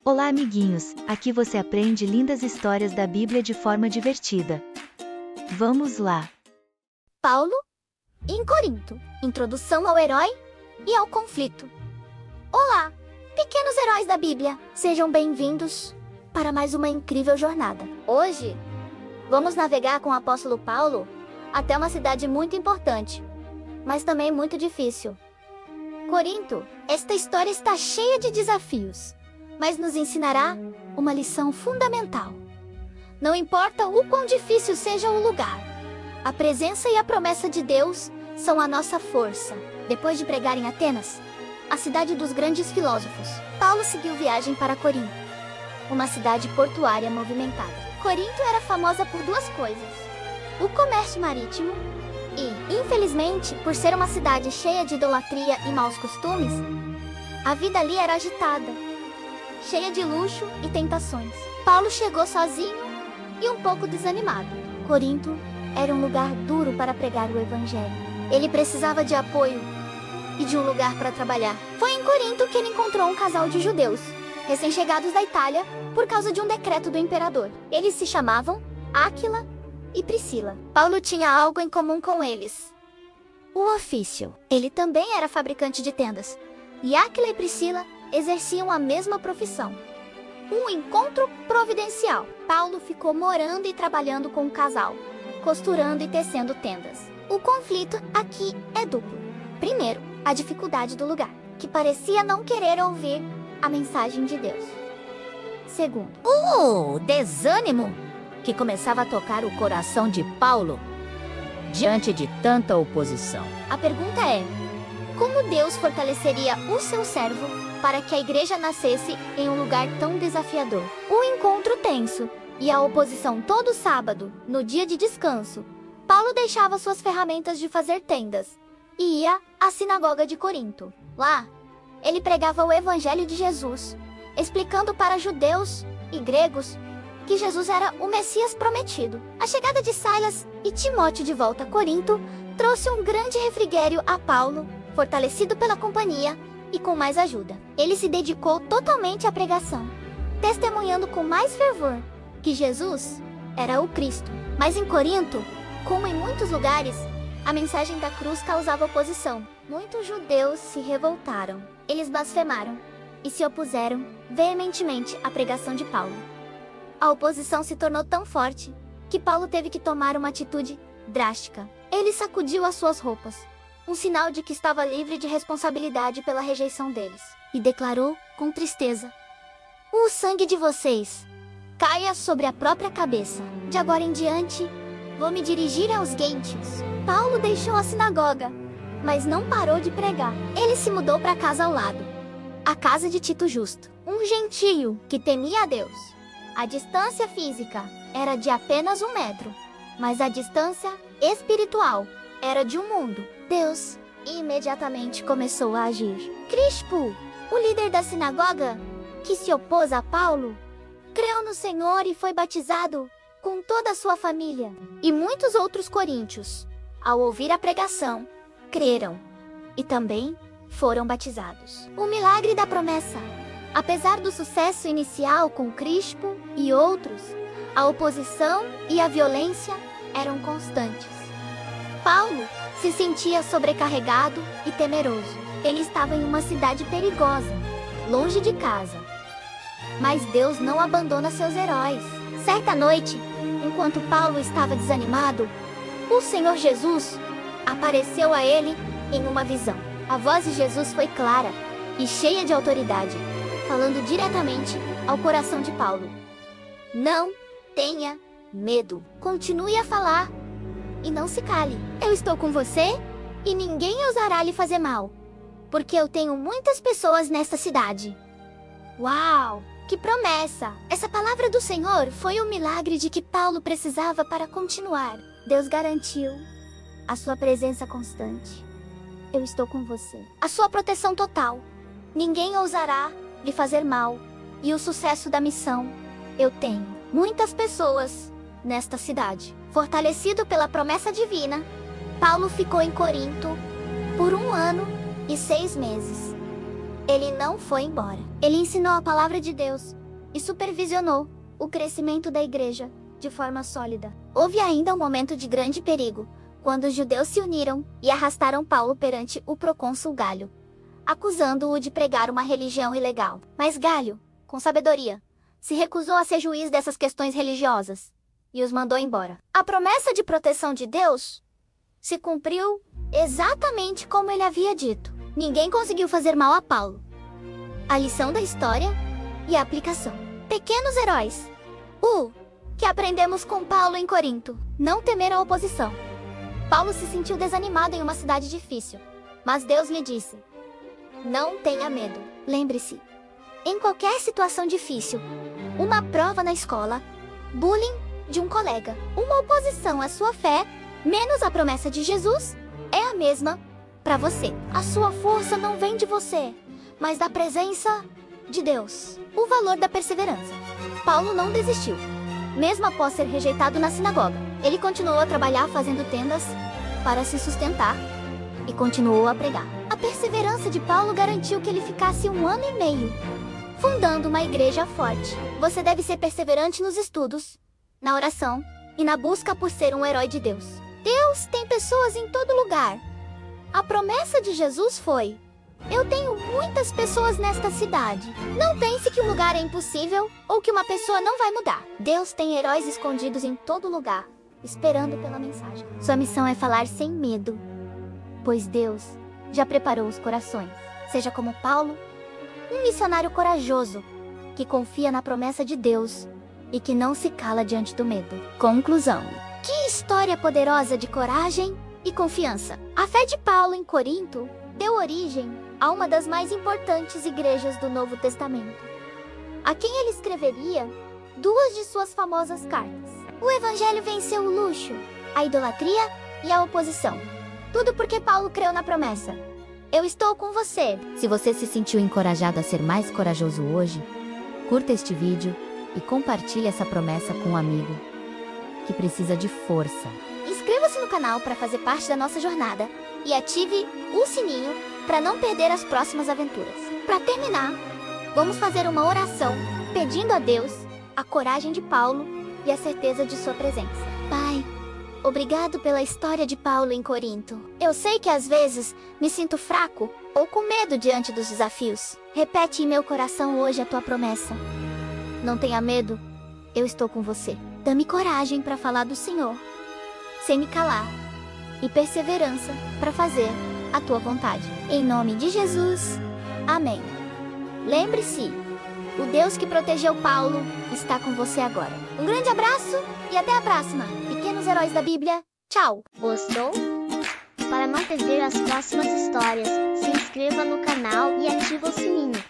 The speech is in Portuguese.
Olá, amiguinhos! Aqui você aprende lindas histórias da Bíblia de forma divertida. Vamos lá! Paulo em Corinto. Introdução ao herói e ao conflito. Olá, pequenos heróis da Bíblia! Sejam bem-vindos para mais uma incrível jornada. Hoje, vamos navegar com o apóstolo Paulo até uma cidade muito importante, mas também muito difícil. Corinto. Esta história está cheia de desafios, mas nos ensinará uma lição fundamental. Não importa o quão difícil seja o lugar, a presença e a promessa de Deus são a nossa força. Depois de pregar em Atenas, a cidade dos grandes filósofos, Paulo seguiu viagem para Corinto, uma cidade portuária movimentada. Corinto era famosa por duas coisas: o comércio marítimo e, infelizmente, por ser uma cidade cheia de idolatria e maus costumes, a vida ali era agitada, cheia de luxo e tentações. Paulo chegou sozinho e um pouco desanimado. Corinto era um lugar duro para pregar o evangelho. Ele precisava de apoio e de um lugar para trabalhar. Foi em Corinto que ele encontrou um casal de judeus, recém-chegados da Itália, por causa de um decreto do imperador. Eles se chamavam Áquila e Priscila. Paulo tinha algo em comum com eles: o ofício. Ele também era fabricante de tendas, e Áquila e Priscila exerciam a mesma profissão. Um encontro providencial. Paulo ficou morando e trabalhando com o casal, costurando e tecendo tendas. O conflito aqui é duplo. Primeiro, a dificuldade do lugar, que parecia não querer ouvir a mensagem de Deus. Segundo, o desânimo, que começava a tocar o coração de Paulo diante de tanta oposição. A pergunta é: como Deus fortaleceria o seu servo para que a igreja nascesse em um lugar tão desafiador? O encontro tenso e a oposição todo sábado, no dia de descanso, Paulo deixava suas ferramentas de fazer tendas e ia à sinagoga de Corinto. Lá, ele pregava o evangelho de Jesus, explicando para judeus e gregos que Jesus era o Messias prometido. A chegada de Silas e Timóteo de volta a Corinto trouxe um grande refrigério a Paulo, fortalecido pela companhia e com mais ajuda. Ele se dedicou totalmente à pregação, testemunhando com mais fervor que Jesus era o Cristo. Mas em Corinto, como em muitos lugares, a mensagem da cruz causava oposição. Muitos judeus se revoltaram. Eles blasfemaram e se opuseram veementemente à pregação de Paulo. A oposição se tornou tão forte que Paulo teve que tomar uma atitude drástica. Ele sacudiu as suas roupas, um sinal de que estava livre de responsabilidade pela rejeição deles, e declarou com tristeza: o sangue de vocês caia sobre a própria cabeça. De agora em diante, vou me dirigir aos gentios. Paulo deixou a sinagoga, mas não parou de pregar. Ele se mudou para a casa ao lado, a casa de Tito Justo, um gentio que temia a Deus. A distância física era de apenas 1 metro, mas a distância espiritual era de um mundo. Deus imediatamente começou a agir. Crispo, o líder da sinagoga, que se opôs a Paulo, creu no Senhor e foi batizado com toda a sua família. E muitos outros coríntios, ao ouvir a pregação, creram e também foram batizados. O milagre da promessa. Apesar do sucesso inicial com Crispo e outros, a oposição e a violência eram constantes. Paulo se sentia sobrecarregado e temeroso. Ele estava em uma cidade perigosa, longe de casa. Mas Deus não abandona seus heróis. Certa noite, enquanto Paulo estava desanimado, o Senhor Jesus apareceu a ele em uma visão. A voz de Jesus foi clara e cheia de autoridade, falando diretamente ao coração de Paulo. Não tenha medo. Continue a falar e não se cale. Eu estou com você e ninguém ousará lhe fazer mal, porque eu tenho muitas pessoas nesta cidade. Uau! Que promessa! Essa palavra do Senhor foi o milagre de que Paulo precisava para continuar. Deus garantiu a sua presença constante. Eu estou com você. A sua proteção total. Ninguém ousará lhe fazer mal. E o sucesso da missão. Eu tenho muitas pessoas nesta cidade. Fortalecido pela promessa divina, Paulo ficou em Corinto por 1 ano e 6 meses. Ele não foi embora. Ele ensinou a palavra de Deus e supervisionou o crescimento da igreja de forma sólida. Houve ainda um momento de grande perigo, quando os judeus se uniram e arrastaram Paulo perante o procônsul Galho, acusando-o de pregar uma religião ilegal. Mas Galho, com sabedoria, se recusou a ser juiz dessas questões religiosas e os mandou embora. A promessa de proteção de Deus se cumpriu exatamente como ele havia dito. Ninguém conseguiu fazer mal a Paulo. A lição da história e a aplicação. Pequenos heróis. Que aprendemos com Paulo em Corinto. Não temer a oposição. Paulo se sentiu desanimado em uma cidade difícil, mas Deus lhe disse: não tenha medo. Lembre-se, em qualquer situação difícil, uma prova na escola, bullying de um colega, uma oposição à sua fé, menos a promessa de Jesus, é a mesma para você. A sua força não vem de você, mas da presença de Deus. O valor da perseverança. Paulo não desistiu. Mesmo após ser rejeitado na sinagoga, ele continuou a trabalhar fazendo tendas para se sustentar e continuou a pregar. A perseverança de Paulo garantiu que ele ficasse 1 ano e meio, fundando uma igreja forte. Você deve ser perseverante nos estudos, na oração e na busca por ser um herói de Deus. Deus tem pessoas em todo lugar. A promessa de Jesus foi: eu tenho muitas pessoas nesta cidade. Não pense que um lugar é impossível ou que uma pessoa não vai mudar. Deus tem heróis escondidos em todo lugar, esperando pela mensagem. Sua missão é falar sem medo, pois Deus já preparou os corações. Seja como Paulo, um missionário corajoso, que confia na promessa de Deus e que não se cala diante do medo. Conclusão. Que história poderosa de coragem e confiança. A fé de Paulo em Corinto deu origem a uma das mais importantes igrejas do Novo Testamento, a quem ele escreveria 2 de suas famosas cartas. O evangelho venceu o luxo, a idolatria e a oposição. Tudo porque Paulo creu na promessa: eu estou com você. Se você se sentiu encorajado a ser mais corajoso hoje, curta este vídeo e compartilhe essa promessa com um amigo que precisa de força. Inscreva-se no canal para fazer parte da nossa jornada e ative o sininho para não perder as próximas aventuras. Para terminar, vamos fazer uma oração pedindo a Deus a coragem de Paulo e a certeza de sua presença. Pai, obrigado pela história de Paulo em Corinto. Eu sei que às vezes me sinto fraco ou com medo diante dos desafios. Repete em meu coração hoje a tua promessa: não tenha medo, eu estou com você. Dá-me coragem para falar do Senhor, sem me calar, e perseverança para fazer a tua vontade. Em nome de Jesus. Amém. Lembre-se, o Deus que protegeu Paulo está com você agora. Um grande abraço e até a próxima, pequenos heróis da Bíblia. Tchau! Gostou? Para não perder as próximas histórias, se inscreva no canal e ative o sininho.